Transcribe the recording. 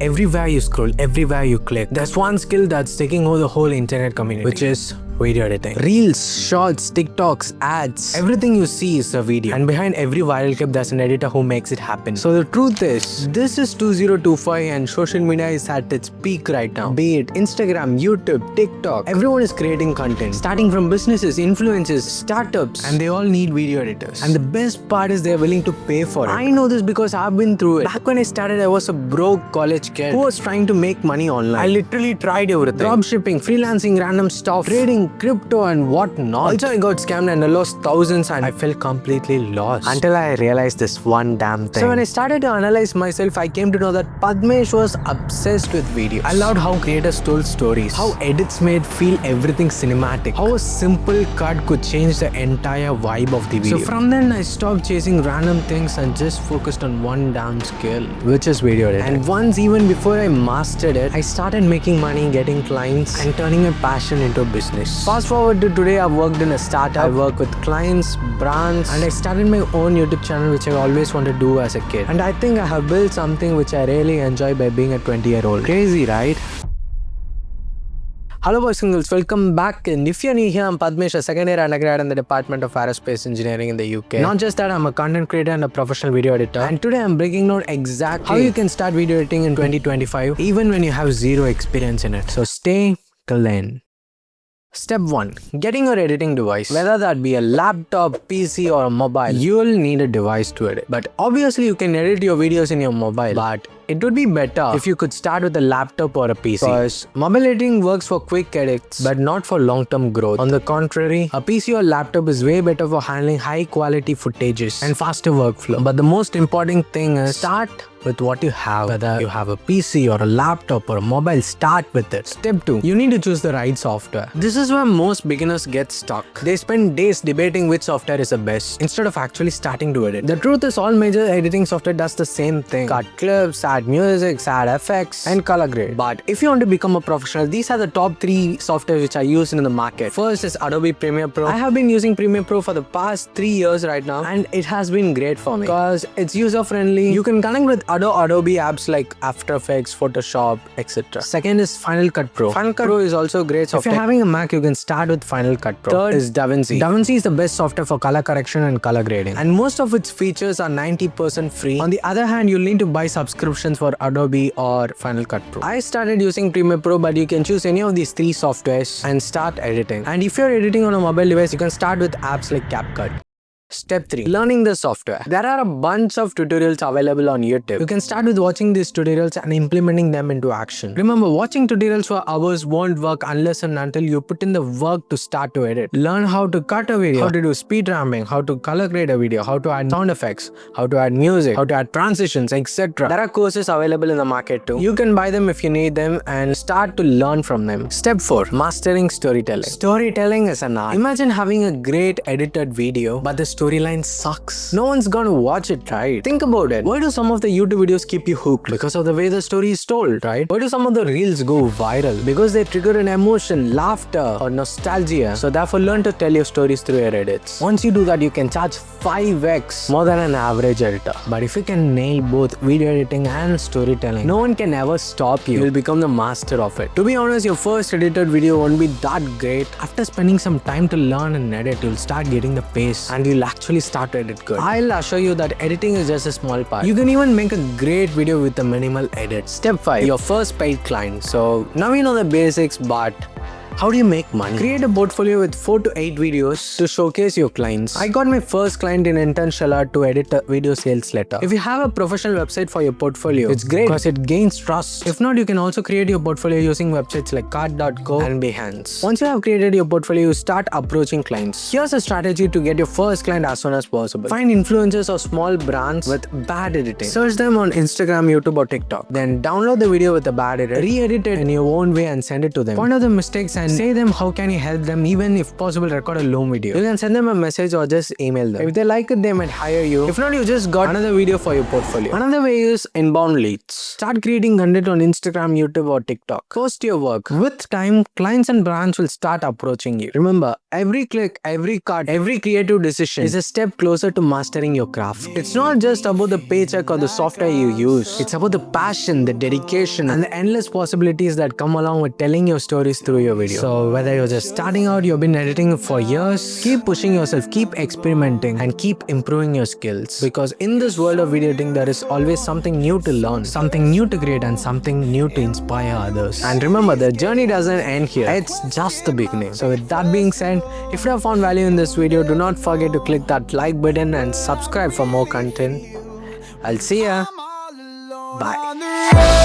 everywhere you scroll, everywhere you click, there's one skill that's taking over the whole internet community, which is video editing. Reels, shorts, TikToks, ads, everything you see is a video. And behind every viral clip, there's an editor who makes it happen. So the truth is, this is 2025 and social media is at its peak right now. Be it Instagram, YouTube, TikTok, everyone is creating content. Starting from businesses, influencers, startups, and they all need video editors. And the best part is they're willing to pay for it. I know this because I've been through it. Back when I started, I was a broke college kid who was trying to make money online. I literally tried everything. Dropshipping, freelancing, random stuff, trading, crypto and whatnot. Also, I got scammed and I lost thousands and I felt completely lost until I realized this one damn thing. So when I started to analyze myself, I came to know that Padmesh was obsessed with video. I loved how creators told stories, how edits made feel everything cinematic, how a simple cut could change the entire vibe of the video. So from then I stopped chasing random things and just focused on one damn skill, which is video editing. And once, even before I mastered it, I started making money, getting clients and turning my passion into a business. Fast forward to today, I've worked in a startup, I work with clients, brands, and I started my own YouTube channel, which I always wanted to do as a kid. And I think I have built something which I really enjoy by being a 20-year-old. Crazy, right? Hello boys and girls, welcome back. And if you're new here, I'm Padmesh, a second-year undergrad in the Department of Aerospace Engineering in the UK. Not just that, I'm a content creator and a professional video editor. And today I'm breaking down exactly how you can start video editing in 2025, even when you have zero experience in it. So stay till then. Step 1. Getting your editing device. Whether that be a laptop, PC or a mobile, you'll need a device to edit. But obviously you can edit your videos in your mobile, but it would be better if you could start with a laptop or a PC. Because mobile editing works for quick edits, but not for long-term growth. On the contrary, a PC or laptop is way better for handling high-quality footages and faster workflow. But the most important thing is start with what you have. Whether you have a PC or a laptop or a mobile, start with it. Step 2. You need to choose the right software. This is where most beginners get stuck. They spend days debating which software is the best instead of actually starting to edit. The truth is, all major editing software does the same thing. Cut clips, add music, add effects, and color grade. But if you want to become a professional, these are the top 3 softwares which are used in the market. First is Adobe Premiere Pro. I have been using Premiere Pro for the past 3 years right now, and it has been great for me because it's user-friendly. You can connect with other Adobe apps like After Effects, Photoshop, etc. Second is Final Cut Pro. Final Cut Pro is also great software. If you're having a Mac, you can start with Final Cut Pro. Third is DaVinci. DaVinci is the best software for color correction and color grading, and most of its features are 90% free. On the other hand, you'll need to buy subscriptions for Adobe or Final Cut Pro. I started using Premiere Pro, but you can choose any of these 3 softwares and start editing. And if you're editing on a mobile device, you can start with apps like CapCut. Step 3. Learning the software. There are a bunch of tutorials available on YouTube. You can start with watching these tutorials and implementing them into action. Remember, watching tutorials for hours won't work unless and until you put in the work to start to edit. Learn how to cut a video, how to do speed ramping, how to color grade a video, how to add sound effects, how to add music, how to add transitions, etc. There are courses available in the market too. You can buy them if you need them and start to learn from them. Step 4. Mastering storytelling. Storytelling is an art. Imagine having a great edited video, but the storyline sucks. No one's gonna watch it, right? Think about it. Why do some of the YouTube videos keep you hooked? Because of the way the story is told, right? Why do some of the reels go viral? Because they trigger an emotion, laughter, or nostalgia. So therefore, learn to tell your stories through your edits. Once you do that, you can charge 5x more than an average editor. But if you can nail both video editing and storytelling, no one can ever stop you. You'll become the master of it. To be honest, your first edited video won't be that great. After spending some time to learn and edit, you'll start getting the pace and you'll actually start to edit good. I'll assure you that editing is just a small part. You can even make a great video with a minimal edit. Step 5. Your first paid client. So now you know the basics, but how do you make money? Create a portfolio with 4 to 8 videos to showcase your clients. I got my first client in Intentional to edit a video sales letter. If you have a professional website for your portfolio, it's great because it gains trust. If not, you can also create your portfolio using websites like card.co and Behance. Once you have created your portfolio, you start approaching clients. Here's a strategy to get your first client as soon as possible. Find influencers or small brands with bad editing. Search them on Instagram, YouTube or TikTok. Then download the video with the bad edit, re-edit it in your own way and send it to them. Point out the mistakes and and say them how can you help them, even if possible record a loom video. You can send them a message or just email them. If they like it, they might hire you. If not, you just got another video for your portfolio. Another way is inbound leads. Start creating content on Instagram, YouTube or TikTok. Post your work. With time, clients and brands will start approaching you. Remember, every click, every cut, every creative decision is a step closer to mastering your craft. It's not just about the paycheck or the software you use. It's about the passion, the dedication and the endless possibilities that come along with telling your stories through your video. So whether you're just starting out, you've been editing for years, keep pushing yourself, keep experimenting and keep improving your skills. Because in this world of video editing, there is always something new to learn, something new to create and something new to inspire others. And remember, the journey doesn't end here. It's just the beginning. So with that being said, if you have found value in this video, do not forget to click that like button and subscribe for more content. I'll see ya. Bye.